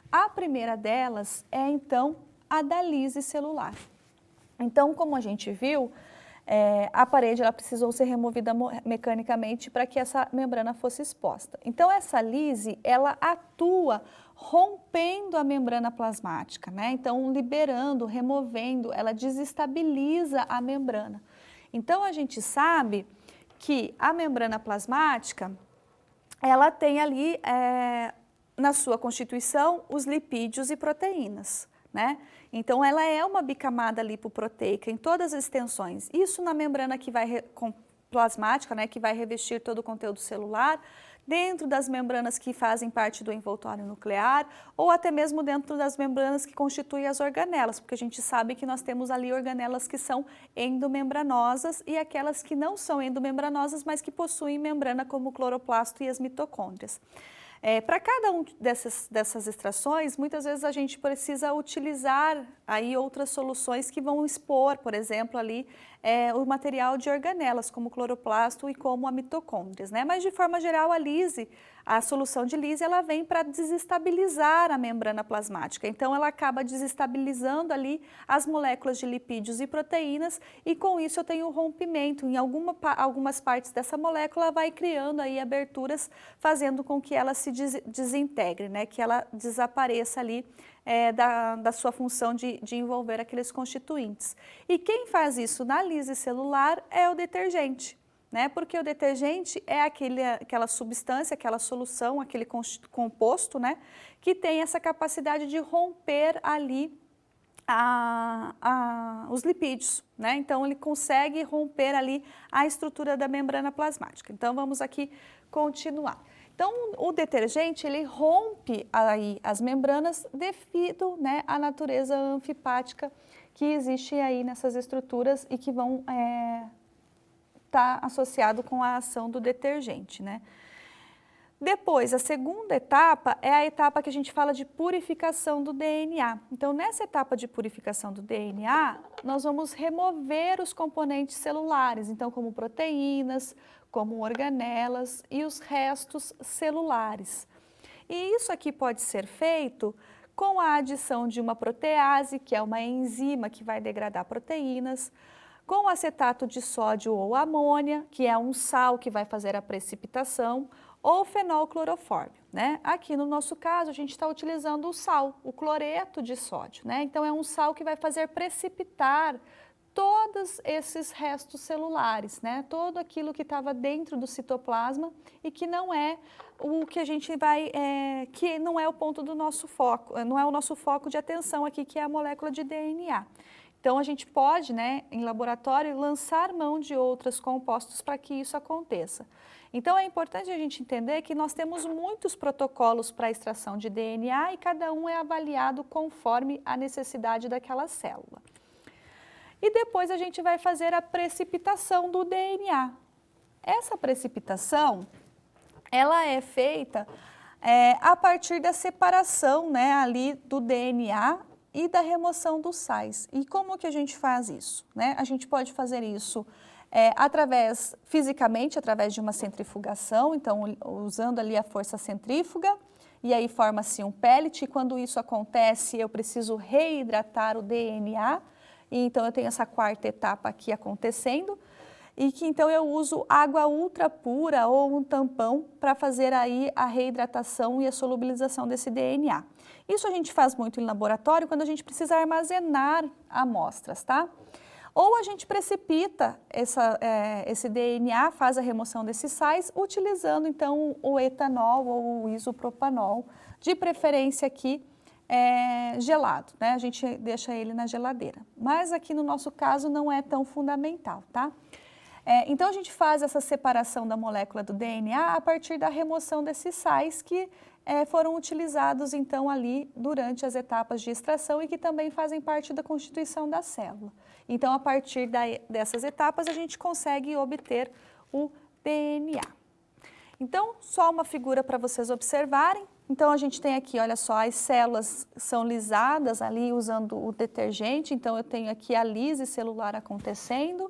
A primeira delas é, então, a da lise celular. Então, como a gente viu, a parede ela precisou ser removida mecanicamente para que essa membrana fosse exposta. Então, essa lise, ela atua rompendo a membrana plasmática, né? Então, liberando, removendo, ela desestabiliza a membrana. Então, a gente sabe que a membrana plasmática, ela tem ali, na sua constituição, os lipídios e proteínas, né? Então, ela é uma bicamada lipoproteica em todas as extensões. Isso na membrana que vai plasmática, né, que vai revestir todo o conteúdo celular, dentro das membranas que fazem parte do envoltório nuclear, ou até mesmo dentro das membranas que constituem as organelas, porque a gente sabe que nós temos ali organelas que são endomembranosas e aquelas que não são endomembranosas, mas que possuem membrana, como o cloroplasto e as mitocôndrias. Para cada um dessas extrações, muitas vezes a gente precisa utilizar aí outras soluções que vão expor, por exemplo, ali o material de organelas, como o cloroplasto e como a mitocôndrias, né? Mas de forma geral, a solução de lise, ela vem para desestabilizar a membrana plasmática. Então, ela acaba desestabilizando ali as moléculas de lipídios e proteínas e com isso eu tenho um rompimento. Em algumas partes dessa molécula, ela vai criando aí aberturas, fazendo com que ela se desintegre, né? Que ela desapareça ali da sua função de envolver aqueles constituintes. E quem faz isso na lise celular é o detergente, né? Porque o detergente é aquela substância, aquela solução, aquele composto, né? Que tem essa capacidade de romper ali os lipídios, né? Então ele consegue romper ali a estrutura da membrana plasmática. Então vamos aqui continuar. Então, o detergente, ele rompe aí as membranas devido, né, à natureza anfipática que existe aí nessas estruturas e que vão estar associado com a ação do detergente, né? Depois, a segunda etapa é a etapa que a gente fala de purificação do DNA. Então, nessa etapa de purificação do DNA, nós vamos remover os componentes celulares, então como proteínas, como organelas e os restos celulares. E isso aqui pode ser feito com a adição de uma protease, que é uma enzima que vai degradar proteínas, com acetato de sódio ou amônia, que é um sal que vai fazer a precipitação, ou fenolclorofórmio, né? Aqui no nosso caso, a gente está utilizando o sal, o cloreto de sódio, né? Então, é um sal que vai fazer precipitar todos esses restos celulares, né? Todo aquilo que estava dentro do citoplasma e que não é o que a gente vai, que não é o ponto do nosso foco, não é o nosso foco de atenção aqui, que é a molécula de DNA. Então, a gente pode, né, em laboratório, lançar mão de outros compostos para que isso aconteça. Então, é importante a gente entender que nós temos muitos protocolos para a extração de DNA e cada um é avaliado conforme a necessidade daquela célula. E depois a gente vai fazer a precipitação do DNA. Essa precipitação, ela é feita a partir da separação, né, ali do DNA e da remoção dos sais. E como que a gente faz isso, né? A gente pode fazer isso fisicamente, através de uma centrifugação, então usando ali a força centrífuga, e aí forma-se um pellet, e quando isso acontece eu preciso reidratar o DNA, e então eu tenho essa quarta etapa aqui acontecendo, e que então eu uso água ultra pura ou um tampão para fazer aí a reidratação e a solubilização desse DNA. Isso a gente faz muito em laboratório quando a gente precisa armazenar amostras, tá? Ou a gente precipita esse DNA, faz a remoção desses sais, utilizando então o etanol ou o isopropanol, de preferência aqui gelado, né? A gente deixa ele na geladeira. Mas aqui no nosso caso não é tão fundamental, tá? Então a gente faz essa separação da molécula do DNA a partir da remoção desses sais que foram utilizados então ali durante as etapas de extração e que também fazem parte da constituição da célula. Então a partir dessas etapas a gente consegue obter o DNA. Então só uma figura para vocês observarem. Então a gente tem aqui, olha só, as células são lisadas ali usando o detergente, então eu tenho aqui a lise celular acontecendo,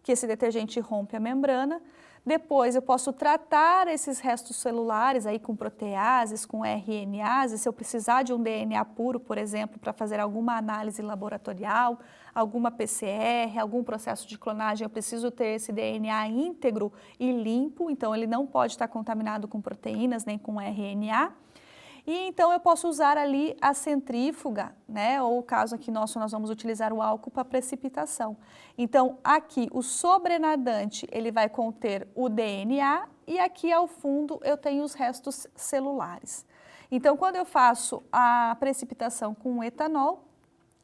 que esse detergente rompe a membrana. Depois eu posso tratar esses restos celulares aí com proteases, com RNases, se eu precisar de um DNA puro, por exemplo, para fazer alguma análise laboratorial, alguma PCR, algum processo de clonagem, eu preciso ter esse DNA íntegro e limpo, então ele não pode estar contaminado com proteínas nem com RNA. E então eu posso usar ali a centrífuga, né? Ou o caso aqui nosso, nós vamos utilizar o álcool para precipitação. Então aqui o sobrenadante ele vai conter o DNA e aqui ao fundo eu tenho os restos celulares. Então quando eu faço a precipitação com o etanol,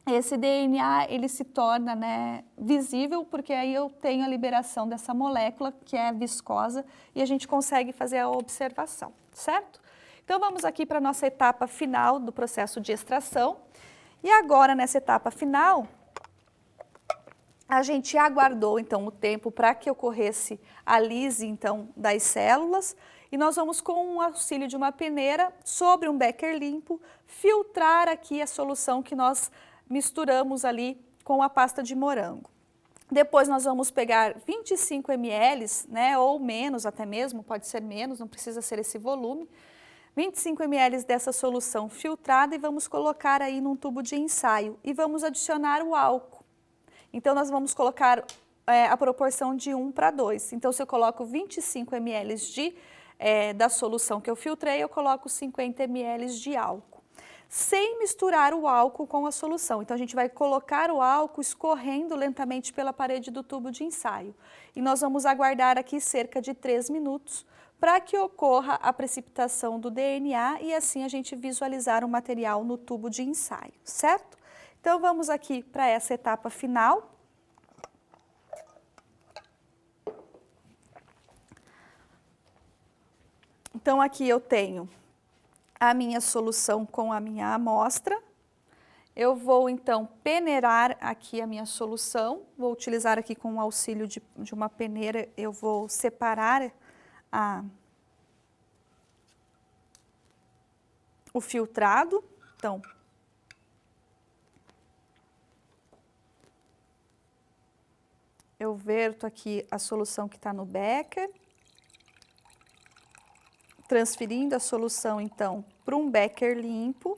esse DNA ele se torna, né, visível, porque aí eu tenho a liberação dessa molécula que é viscosa e a gente consegue fazer a observação, certo? Então, vamos aqui para a nossa etapa final do processo de extração. E agora, nessa etapa final, a gente aguardou, então, o tempo para que ocorresse a lise, então, das células. E nós vamos, com o auxílio de uma peneira, sobre um becker limpo, filtrar aqui a solução que nós misturamos ali com a pasta de morango. Depois nós vamos pegar 25 ml, né, ou menos até mesmo, pode ser menos, não precisa ser esse volume, 25 ml dessa solução filtrada e vamos colocar aí num tubo de ensaio e vamos adicionar o álcool. Então nós vamos colocar a proporção de 1 para 2. Então se eu coloco 25 ml da solução que eu filtrei, eu coloco 50 ml de álcool, sem misturar o álcool com a solução. Então a gente vai colocar o álcool escorrendo lentamente pela parede do tubo de ensaio. E nós vamos aguardar aqui cerca de 3 minutos, para que ocorra a precipitação do DNA e assim a gente visualizar o material no tubo de ensaio, certo? Então vamos aqui para essa etapa final. Então aqui eu tenho a minha solução com a minha amostra. Eu vou então peneirar aqui a minha solução, vou utilizar aqui com o auxílio de uma peneira, eu vou separar o filtrado. Então, eu verto aqui a solução que está no becker, transferindo a solução então para um becker limpo.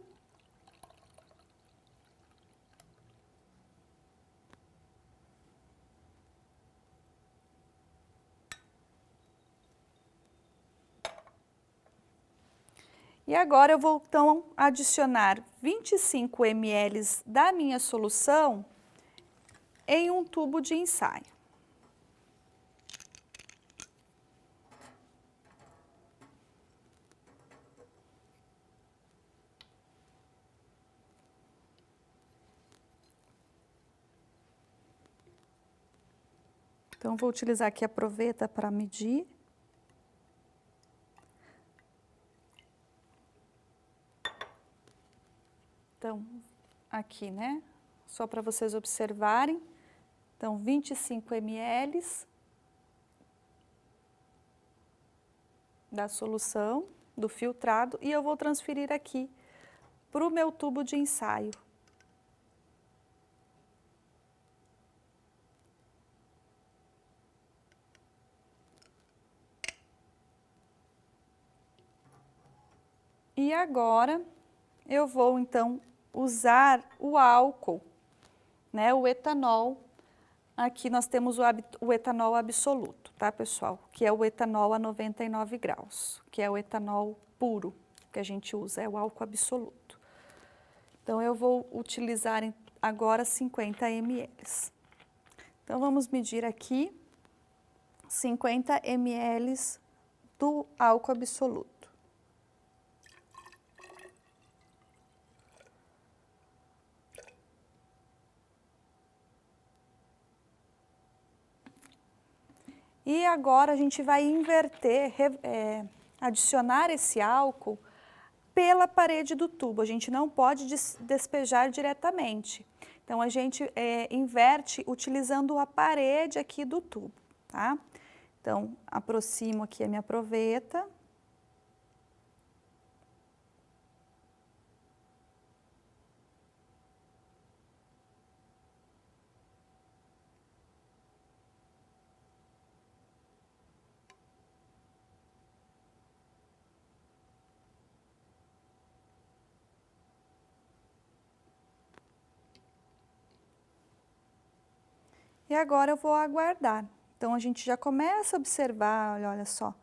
E agora eu vou então adicionar 25 ml da minha solução em um tubo de ensaio. Então, vou utilizar aqui a proveta para medir. Então, aqui, né? Só para vocês observarem. Então, 25 ml da solução, do filtrado, e eu vou transferir aqui para o meu tubo de ensaio. E agora, eu vou então usar o álcool, né, o etanol. Aqui nós temos o etanol absoluto, tá, pessoal? Que é o etanol a 99 graus, que é o etanol puro que a gente usa, é o álcool absoluto. Então, eu vou utilizar agora 50 ml. Então, vamos medir aqui 50 ml do álcool absoluto. E agora a gente vai inverter, adicionar esse álcool pela parede do tubo. A gente não pode despejar diretamente. Então, a gente inverte utilizando a parede aqui do tubo, tá? Então, aproximo aqui a minha proveta. E agora eu vou aguardar. Então, a gente já começa a observar, olha só,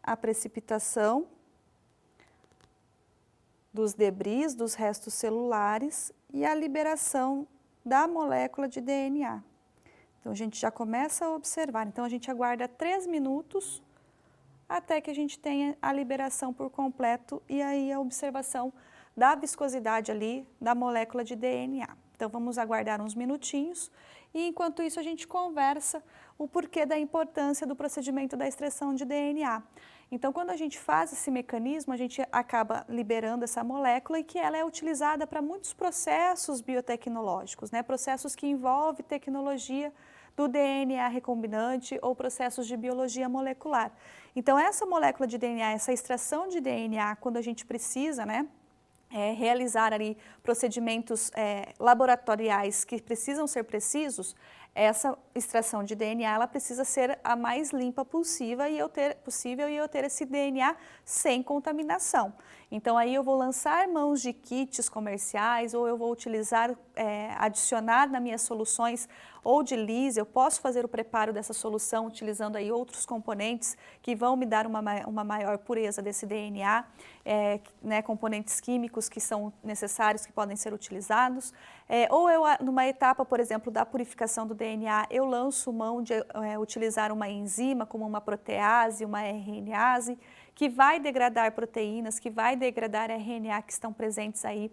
a precipitação dos debris, dos restos celulares e a liberação da molécula de DNA. Então, a gente já começa a observar. Então, a gente aguarda 3 minutos até que a gente tenha a liberação por completo e aí a observação da viscosidade ali da molécula de DNA. Então, vamos aguardar uns minutinhos e, enquanto isso, a gente conversa o porquê da importância do procedimento da extração de DNA. Então, quando a gente faz esse mecanismo, a gente acaba liberando essa molécula e que ela é utilizada para muitos processos biotecnológicos, né? Processos que envolvem tecnologia do DNA recombinante ou processos de biologia molecular. Então, essa molécula de DNA, essa extração de DNA, quando a gente precisa, né, realizar ali procedimentos laboratoriais que precisam ser precisos, essa extração de DNA ela precisa ser a mais limpa possível e eu ter esse DNA sem contaminação. Então, aí eu vou lançar mãos de kits comerciais ou eu vou utilizar, adicionar nas minhas soluções ou de lise, eu posso fazer o preparo dessa solução utilizando aí outros componentes que vão me dar uma maior pureza desse DNA, né, componentes químicos que são necessários, que podem ser utilizados. Ou eu, numa etapa, por exemplo, da purificação do DNA, eu lanço mão de utilizar uma enzima, como uma protease, uma RNase, que vai degradar proteínas, que vai degradar RNA que estão presentes aí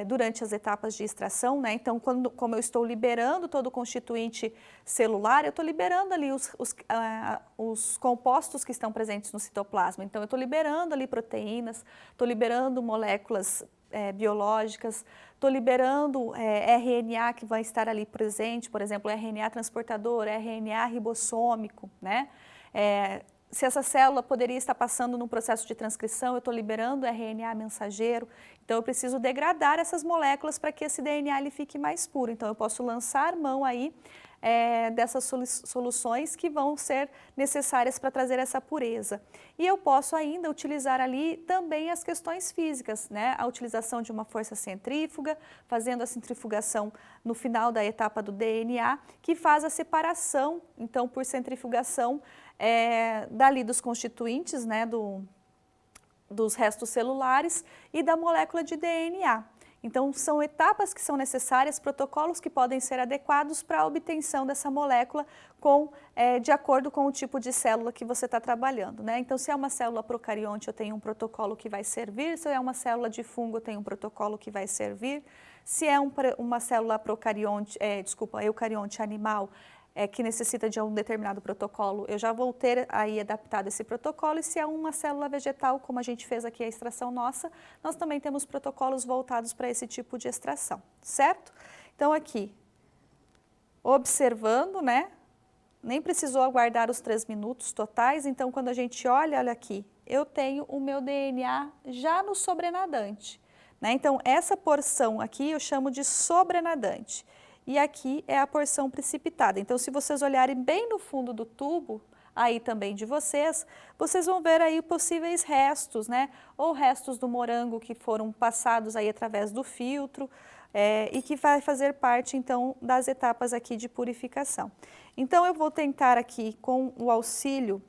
durante as etapas de extração, né? Então, como eu estou liberando todo o constituinte celular, eu estou liberando ali os compostos que estão presentes no citoplasma. Então, eu estou liberando ali proteínas, estou liberando moléculas biológicas, estou liberando RNA que vai estar ali presente, por exemplo, RNA transportador, RNA ribossômico, né? Se essa célula poderia estar passando num processo de transcrição, eu estou liberando RNA mensageiro, então eu preciso degradar essas moléculas para que esse DNA ele fique mais puro. Então eu posso lançar mão aí dessas soluções que vão ser necessárias para trazer essa pureza. E eu posso ainda utilizar ali também as questões físicas, né? A utilização de uma força centrífuga, fazendo a centrifugação no final da etapa do DNA, que faz a separação, então por centrifugação, dali dos constituintes, né, dos restos celulares e da molécula de DNA. Então, são etapas que são necessárias, protocolos que podem ser adequados para a obtenção dessa molécula de acordo com o tipo de célula que você está trabalhando, né? Então, se é uma célula procarionte, eu tenho um protocolo que vai servir. Se é uma célula de fungo, eu tenho um protocolo que vai servir. Se é uma célula procarionte, eucarionte animal, que necessita de um determinado protocolo, eu já vou ter aí adaptado esse protocolo. E se é uma célula vegetal, como a gente fez aqui a extração nossa, nós também temos protocolos voltados para esse tipo de extração, certo? Então aqui, observando, né? Nem precisou aguardar os 3 minutos totais. Então quando a gente olha aqui, eu tenho o meu DNA já no sobrenadante, né? Então essa porção aqui eu chamo de sobrenadante. E aqui é a porção precipitada. Então, se vocês olharem bem no fundo do tubo, aí também de vocês vão ver aí possíveis restos, né? Ou restos do morango que foram passados aí através do filtro e que vai fazer parte, então, das etapas aqui de purificação. Então, eu vou tentar aqui, com o auxílio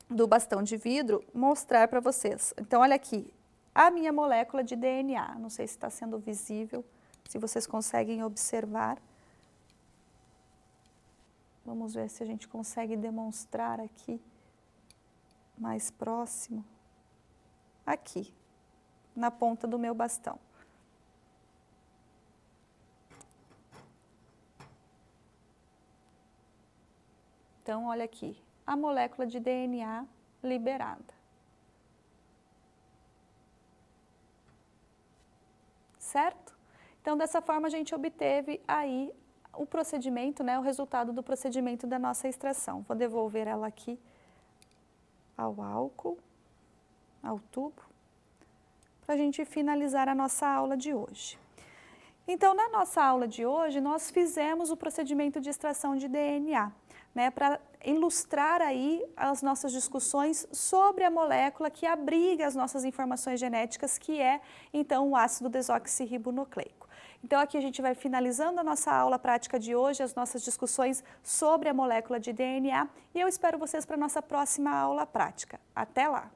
do bastão de vidro, mostrar para vocês. Então, olha aqui, a minha molécula de DNA. Não sei se está sendo visível, se vocês conseguem observar. Vamos ver se a gente consegue demonstrar aqui mais próximo. Aqui, na ponta do meu bastão. Então, olha aqui, a molécula de DNA liberada. Certo? Então, dessa forma, a gente obteve aí o procedimento, né, o resultado do procedimento da nossa extração. Vou devolver ela aqui ao álcool, ao tubo, para a gente finalizar a nossa aula de hoje. Então, na nossa aula de hoje, nós fizemos o procedimento de extração de DNA, né, para ilustrar aí as nossas discussões sobre a molécula que abriga as nossas informações genéticas, que é, então, o ácido desoxirribonucleico. Então, aqui a gente vai finalizando a nossa aula prática de hoje, as nossas discussões sobre a molécula de DNA, e eu espero vocês para a nossa próxima aula prática. Até lá!